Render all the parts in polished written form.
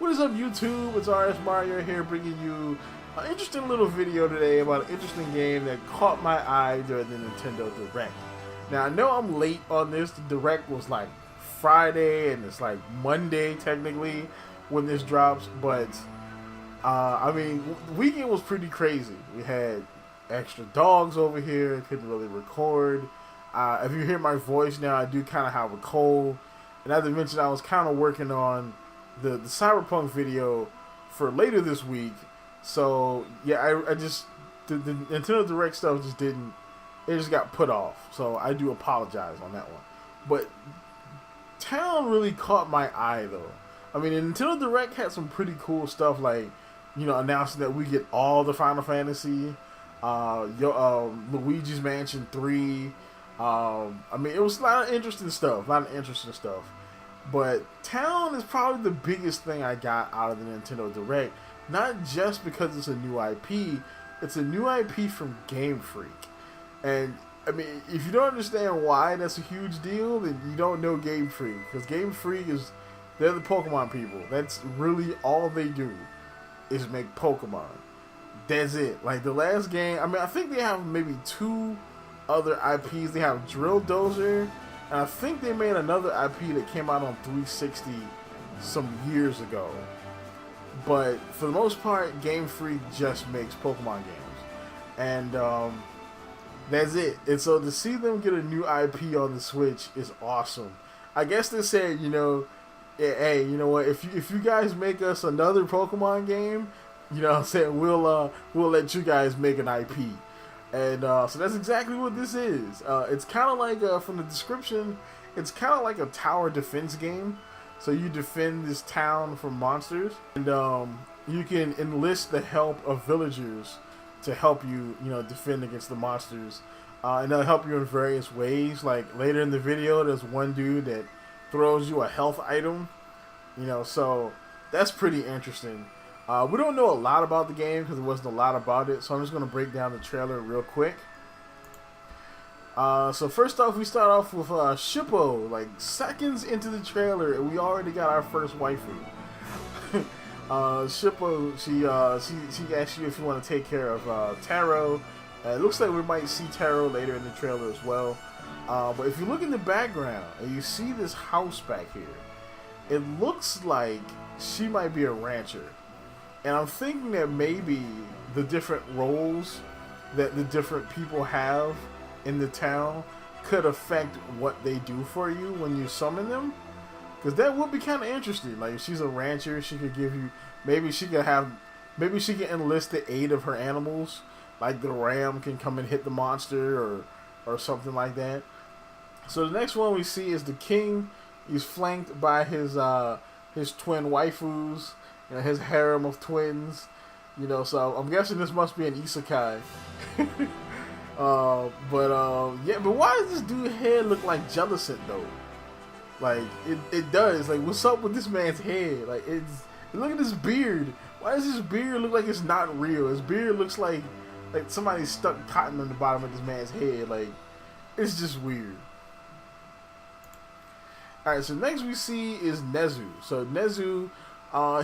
What is up, YouTube? It's RS Mario here, bringing you an interesting little video today about an interesting game that caught my eye during the Nintendo Direct. Now, I know I'm late on this. The Direct was like Friday, and it's like Monday, technically, when this drops. But, I mean, the weekend was pretty crazy. We had extra dogs over here. Couldn't really record. If you hear my voice now, I do kind of have a cold. And as I mentioned, I was kind of working on the Cyberpunk video for later this week. So, yeah, I just, the Nintendo Direct stuff just didn't, it just got put off. So, I do apologize on that one. But, Town really caught my eye, though. I mean, the Nintendo Direct had some pretty cool stuff, like, you know, announcing that we get all the Final Fantasy, Luigi's Mansion 3. I mean, it was a lot of interesting stuff. But Town is probably the biggest thing I got out of the Nintendo Direct. Not just because it's a new IP. It's a new IP from Gamefreak. And, I mean, if you don't understand why that's a huge deal, then you don't know Gamefreak. Because Gamefreak is, they're the Pokemon people. That's really all they do, is make Pokemon. That's it. Like, the last game, I mean, I think they have maybe 2 other IPs. They have Drill Dozer, and I think they made another IP that came out on 360 some years ago. But for the most part, Game Freak just makes Pokemon games. And that's it. And so to see them get a new IP on the Switch is awesome. I guess they said, you know, hey, you know what, if you guys make us another Pokemon game, you know what I'm saying, we'll let you guys make an IP. And so that's exactly what this is. It's kind of like, from the description, it's kind of like a tower defense game. So you defend this town from monsters, and you can enlist the help of villagers to help you, you know, defend against the monsters. And they'll help you in various ways. Like later in the video, there's one dude that throws you a health item. You know, so that's pretty interesting. We don't know a lot about the game because there wasn't a lot about it, so I'm just going to break down the trailer real quick. So first off, we start off with Shippo, like seconds into the trailer, and we already got our first waifu. Shippo, she asks you if you want to take care of Taro. It looks like we might see Taro later in the trailer as well. But if you look in the background and you see this house back here, it looks like she might be a rancher. And I'm thinking that maybe the different roles that the different people have in the town could affect what they do for you when you summon them. Because that would be kind of interesting. Like, if she's a rancher, she could give you, maybe she can enlist the aid of her animals. Like the ram can come and hit the monster or something like that. So the next one we see is the king. He's flanked by his twin waifus. You know, his harem of twins, you know, so I'm guessing this must be an isekai. Yeah, but why does this dude's head look like Jellicent, though? Like, it does. Like, what's up with this man's head? Like, look at his beard. Why does his beard look like it's not real? His beard looks like somebody stuck cotton on the bottom of this man's head. Like, it's just weird. Alright, so next we see is Nezu. So Nezu,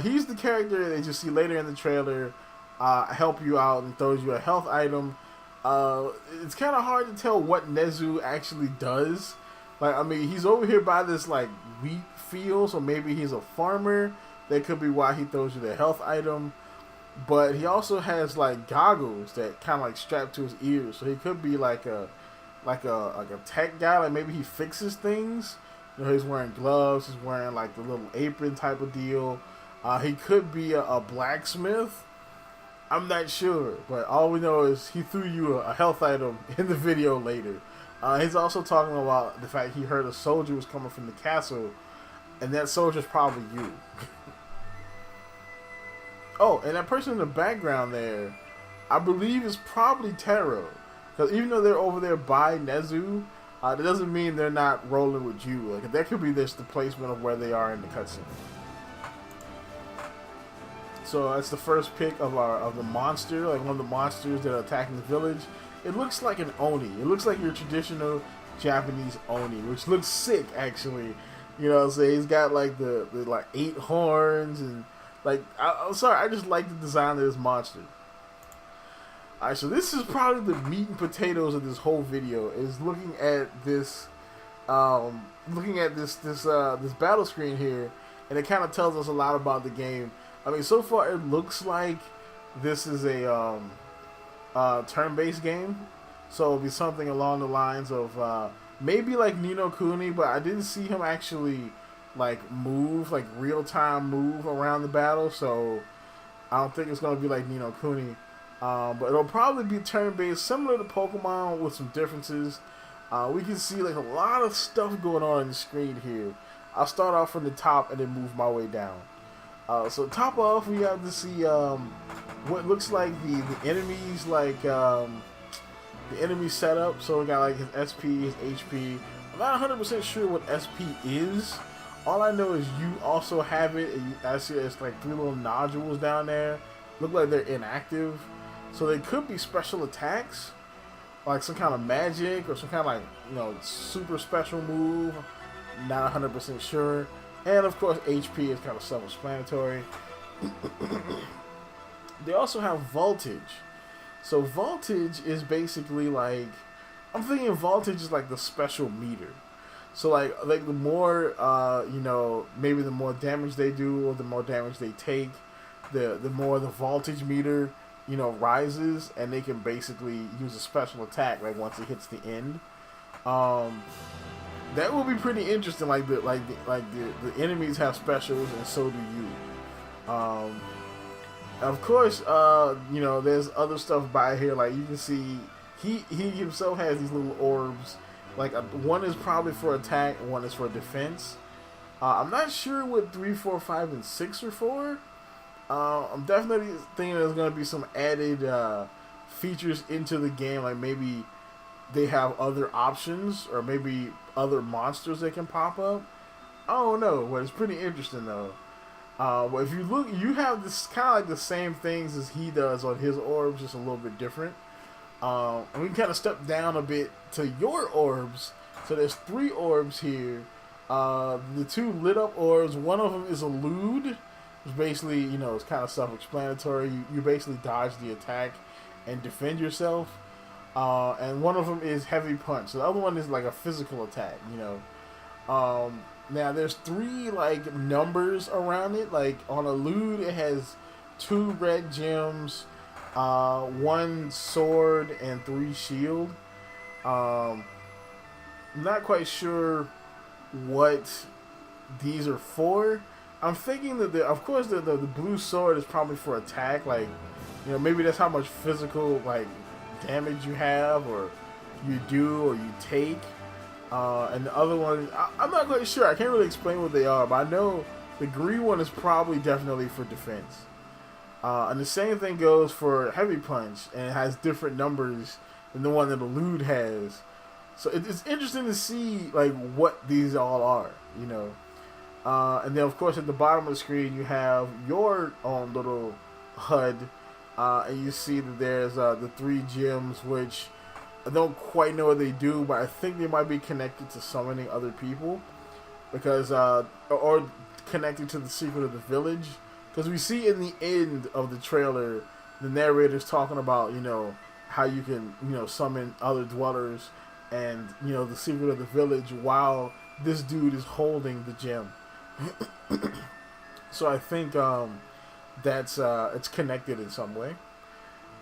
he's the character that you see later in the trailer, help you out and throws you a health item. It's kind of hard to tell what Nezu actually does. Like, I mean, he's over here by this, like, wheat field, so maybe he's a farmer. That could be why he throws you the health item. But he also has, like, goggles that kind of, like, strap to his ears. So he could be, like a tech guy. Like, maybe he fixes things. You know, he's wearing gloves. He's wearing, like, the little apron type of deal. He could be a blacksmith. I'm not sure, but all we know is he threw you a health item in the video later. He's also talking about the fact he heard a soldier was coming from the castle, and that soldier's probably you. Oh, and that person in the background there, I believe is probably Taro. Because even though they're over there by Nezu, that doesn't mean they're not rolling with you. Like, that could be just the placement of where they are in the cutscene. So that's the first pick of the monster, like one of the monsters that are attacking the village. It looks like an Oni. It looks like your traditional Japanese Oni, which looks sick, actually. You know what I'm saying? He's got like the like 8 horns, and Like, I'm sorry, I just like the design of this monster. Alright, so this is probably the meat and potatoes of this whole video, is looking at this this battle screen here, and it kind of tells us a lot about the game. I mean, so far it looks like this is a turn-based game, so it'll be something along the lines of maybe like Ni no Kuni, but I didn't see him actually like move, like real-time move around the battle, so I don't think it's going to be like Ni no Kuni. But it'll probably be turn-based, similar to Pokemon with some differences. We can see like a lot of stuff going on the screen here. I'll start off from the top and then move my way down. So top off, we have to see what looks like the enemies, like the enemy setup. So we got like his SP, his HP. I'm not 100% sure what SP is. All I know is you also have it. And I see it's like 3 little nodules down there. Look like they're inactive. So they could be special attacks, like some kind of magic or some kind of like, you know, super special move. Not 100% sure. And of course HP is kind of self-explanatory. They also have voltage. So voltage is basically like, I'm thinking voltage is like the special meter. So like the more you know, maybe the more damage they do or the more damage they take, the more the voltage meter, you know, rises, and they can basically use a special attack like once it hits the end. That will be pretty interesting. Like the enemies have specials, and so do you. Of course, you know, there's other stuff by here. Like you can see, he himself has these little orbs. Like one is probably for attack, and one is for defense. I'm not sure what 3, 4, 5, and 6 are for. I'm definitely thinking there's going to be some added features into the game, like maybe they have other options, or maybe other monsters that can pop up. I don't know, but it's pretty interesting though. But if you look, you have this kind of like the same things as he does on his orbs, just a little bit different. And we can kind of step down a bit to your orbs. So there's 3 orbs here. The 2 lit up orbs, one of them is a lewd. It's basically, you know, it's kind of self-explanatory. You basically dodge the attack and defend yourself. And one of them is heavy punch. So the other one is like a physical attack, you know. Now there's 3 like numbers around it. Like on a lewd, it has 2 red gems, 1 sword, and 3 shield. I'm not quite sure what these are for. I'm thinking that of course the blue sword is probably for attack, like, you know, maybe that's how much physical like damage you have, or you do, or you take. And the other one, I'm not quite sure. I can't really explain what they are, but I know the green one is probably definitely for defense. And the same thing goes for heavy punch, and it has different numbers than the one that the lewd has. So it's interesting to see like what these all are, you know. And then of course at the bottom of the screen you have your own little HUD, and you see that there's the 3 gems, which I don't quite know what they do, but I think they might be connected to summoning other people, because or connected to the secret of the village, because we see in the end of the trailer the narrator's talking about, you know, how you can, you know, summon other dwellers, and, you know, the secret of the village while this dude is holding the gem. So I think that's it's connected in some way.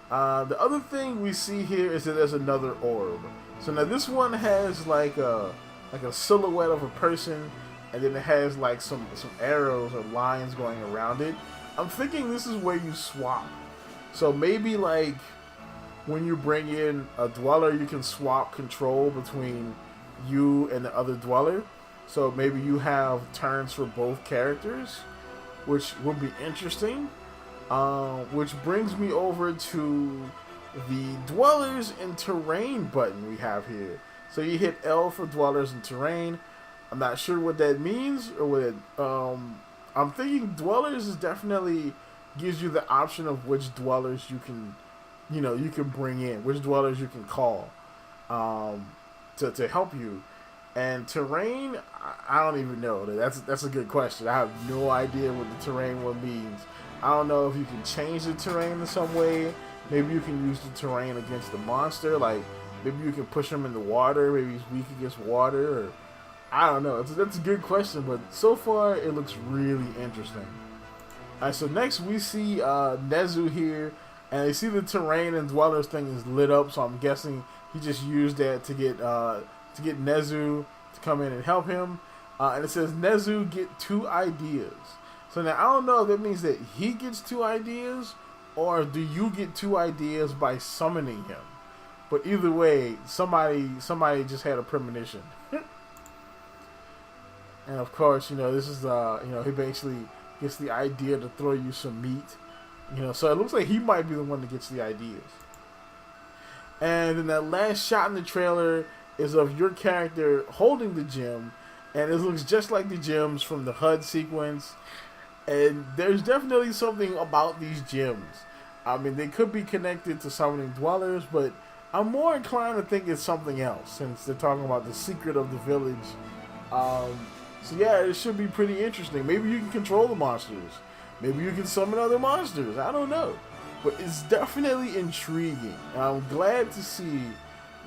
The other thing we see here is that there's another orb. So now this one has like a silhouette of a person, and then it has like some arrows or lines going around it. I'm thinking this is where you swap. So maybe like when you bring in a dweller, you can swap control between you and the other dweller. So maybe you have turns for both characters, which will be interesting. Which brings me over to the dwellers and terrain button we have here. So you hit L for dwellers and terrain. I'm not sure what that means, or what it, I'm thinking dwellers is definitely gives you the option of which dwellers you can, you know, you can bring in, which dwellers you can call to help you. And terrain, I don't even know. That's a good question. I have no idea what the terrain one means. I don't know if you can change the terrain in some way. Maybe you can use the terrain against the monster. Like, maybe you can push him in the water. Maybe he's weak against water. Or I don't know. That's a good question. But so far, it looks really interesting. Alright, so next we see Nezu here. And you see the terrain and dwellers thing is lit up. So I'm guessing he just used that to get Nezu to come in and help him. And it says Nezu get 2 ideas. So now I don't know if that means that he gets 2 ideas, or do you get 2 ideas by summoning him? But either way, somebody just had a premonition. And of course, this is he basically gets the idea to throw you some meat. So it looks like he might be the one that gets the ideas. And then that last shot in the trailer is of your character holding the gem, and it looks just like the gems from the HUD sequence. And there's definitely something about these gems. I mean, they could be connected to summoning dwellers, but I'm more inclined to think it's something else, since they're talking about the secret of the village. So yeah, it should be pretty interesting. Maybe you can control the monsters. Maybe you can summon other monsters. I don't know. But it's definitely intriguing. And I'm glad to see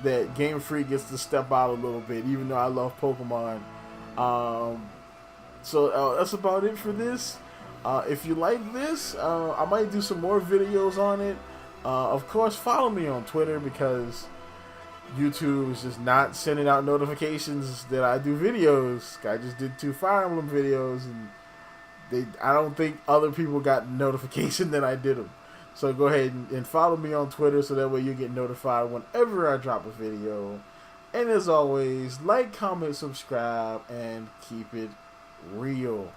that Gamefreak gets to step out a little bit, even though I love Pokemon. So that's about it for this. If you like this, I might do some more videos on it. Of course, follow me on Twitter, because YouTube is just not sending out notifications that I do videos. I just did 2 Fire Emblem videos, and I don't think other people got notification that I did them. So go ahead and follow me on Twitter, so that way you get notified whenever I drop a video. And as always, like, comment, subscribe, and keep it real.